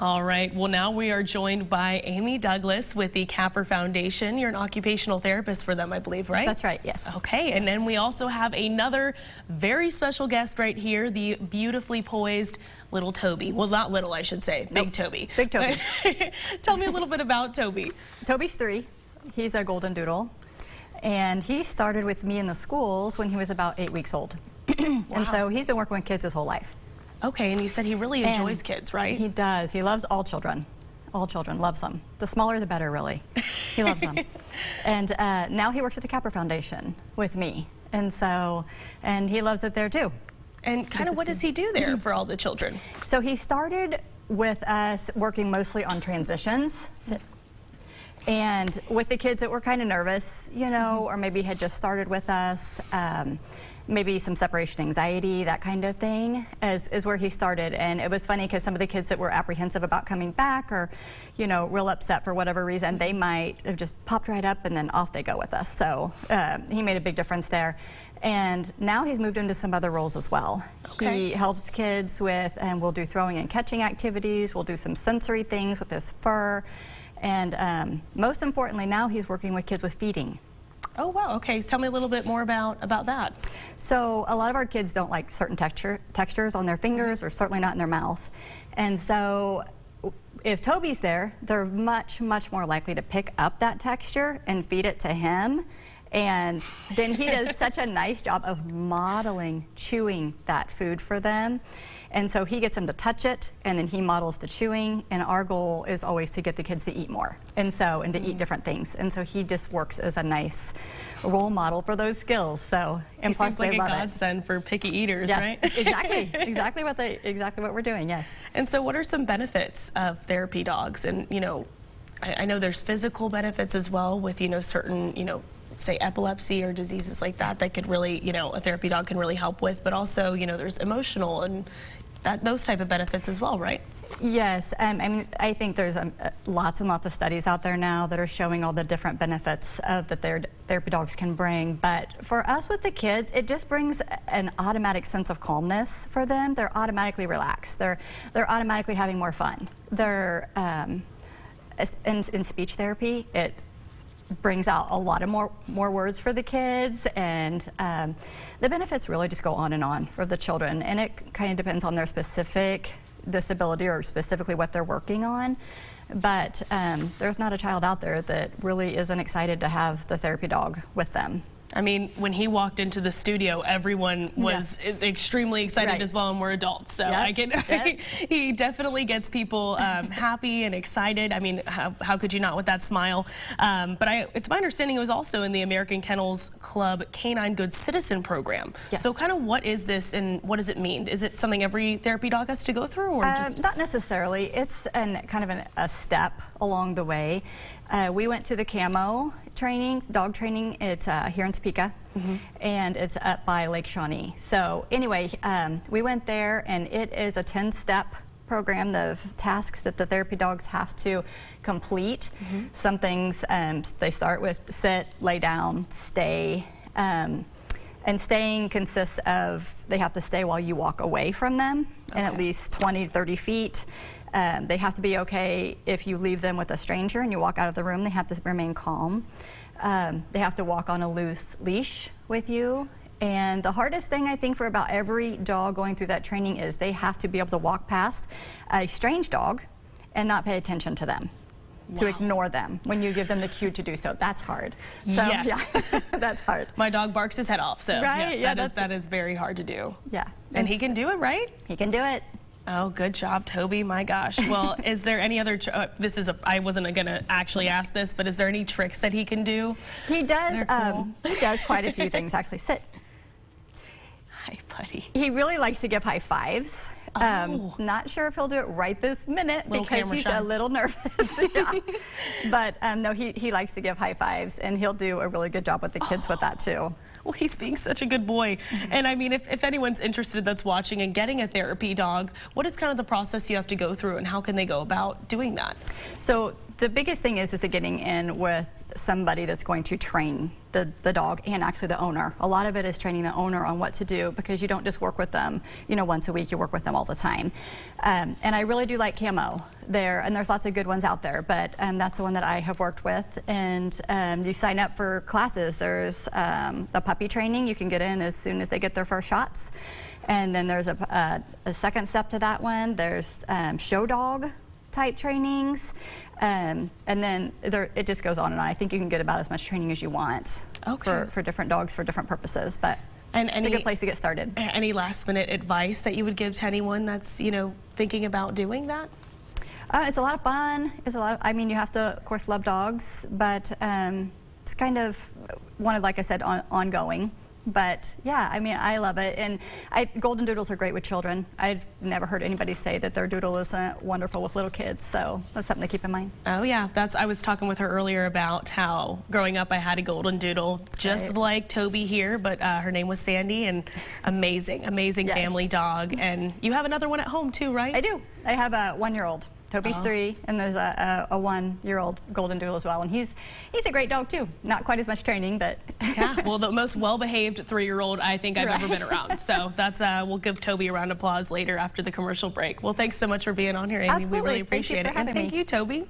All right. Well, now we are joined by Amy Douglas with the Capper Foundation. You're an occupational therapist for them, I believe, right? That's right, yes. Okay, and then we also have another very special guest right here, the beautifully poised little Toby. Well, not little, I should say. Big Toby. Big Toby. Tell me a little bit about Toby. Toby's 3. He's a golden doodle. And he started with me in the schools when he was about 8 weeks old. And so he's been working with kids his whole life. Okay, and you said he really enjoys kids, right? He does. He loves all children. All children, loves them. The smaller the better, really. He loves them. And now he works at the Capper Foundation with me. And he loves it there too. And kind of what does he do there for all the children? So he started with us working mostly on transitions. And with the kids that were kind of nervous, you know, or maybe had just started with us, maybe some separation anxiety, that kind of thing, is where he started. And it was funny because some of the kids that were apprehensive about coming back or, you know, real upset for whatever reason, they might have just popped right up and then off they go with us. So he made a big difference there. And now he's moved into some other roles as well. Okay. He helps kids with, and we'll do throwing and catching activities. We'll do some sensory things with his fur. And most importantly, now he's working with kids with feeding. Oh, wow. Okay. So tell me a little bit more about that. So a lot of our kids don't like certain textures on their fingers or certainly not in their mouth. And so if Toby's there, they're much, much more likely to pick up that texture and feed it to him. And then he does such a nice job of modeling chewing that food for them. And so he gets them to touch it, and then he models the chewing, and our goal is always to get the kids to eat more, and to eat different things. And so he just works as a nice role model for those skills. So, and he seems like a godsend for picky eaters, yes, right? Exactly, exactly what we're doing, yes. And so what are some benefits of therapy dogs? And, you know, I know there's physical benefits as well with, you know, certain, you know, say epilepsy or diseases like that could really, you know, a therapy dog can really help with, but also, you know, there's emotional and those type of benefits as well, right? Yes, I mean, I think there's lots and lots of studies out there now that are showing all the different benefits that their therapy dogs can bring. But for us with the kids, it just brings an automatic sense of calmness for them. They're automatically relaxed. They're automatically having more fun. They're in speech therapy, it brings out a lot of more words for the kids, and the benefits really just go on and on for the children, and it kind of depends on their specific disability or specifically what they're working on. But there's not a child out there that really isn't excited to have the therapy dog with them. I mean, when he walked into the studio, everyone was extremely excited as well, and we're adults, so I can. He definitely gets people happy and excited. I mean, how could you not with that smile? But it's my understanding it was also in the American Kennels Club Canine Good Citizen program. Yes. So, kind of, what is this, and what does it mean? Is it something every therapy dog has to go through, or just not necessarily? It's kind of a step along the way. We went to the camo training, dog training. It's here in Topeka, and it's up by Lake Shawnee. So anyway, we went there, and it is a 10-step program of tasks that the therapy dogs have to complete. Some things they start with sit, lay down, stay. And staying consists of they have to stay while you walk away from them, and at least 20 to 30 feet. They have to be okay if you leave them with a stranger and you walk out of the room. They have to remain calm. They have to walk on a loose leash with you. And the hardest thing, I think, for about every dog going through that training is they have to be able to walk past a strange dog and not pay attention to them. To ignore them when you give them the cue to do so. That's hard. So, yes. Yeah, that's hard. My dog barks his head off, so right? yes, that is very hard to do. Yeah. And he can do it, right? He can do it. Oh, good job, Toby. My gosh. Well, is there any other, I wasn't going to actually ask this, but is there any tricks that he can do? He does, cool? He does quite a few things, actually. Sit. Hi, buddy. He really likes to give high fives. Oh. Not sure if he'll do it right this minute because he's a little nervous. But no, he likes to give high fives, and he'll do a really good job with the kids with that too. Well, he's being such a good boy. And I mean, if anyone's interested that's watching and getting a therapy dog, what is kind of the process you have to go through, and how can they go about doing that? So The biggest thing is the getting in with somebody that's going to train the dog and actually the owner. A lot of it is training the owner on what to do, because you don't just work with them, you know, once a week. You work with them all the time. And I really do like Camo there, and there's lots of good ones out there, but that's the one that I have worked with. And you sign up for classes. There's a puppy training. You can get in as soon as they get their first shots. And then there's a second step to that one. There's show dog type trainings, and then it just goes on and on. I think you can get about as much training as you want for different dogs for different purposes, but it's a good place to get started. Any last minute advice that you would give to anyone that's, you know, thinking about doing that? It's a lot of fun. I mean, you have to, of course, love dogs, but it's kind of one of, like I said, ongoing. But yeah, I mean, I love it. And golden doodles are great with children. I've never heard anybody say that their doodle isn't wonderful with little kids. So that's something to keep in mind. Oh yeah, I was talking with her earlier about how growing up I had a golden doodle just like Toby here, but her name was Sandy, and amazing family dog. And you have another one at home too, right? I do. I have a 1-year-old. Toby's 3, and there's a 1-year-old golden doodle as well, and he's a great dog too. Not quite as much training, but yeah. Well, the most well-behaved 3-year-old I think I've ever been around. So that's we'll give Toby a round of applause later after the commercial break. Well, thanks so much for being on here, Amy. Absolutely. We really appreciate it. And thank you, Toby.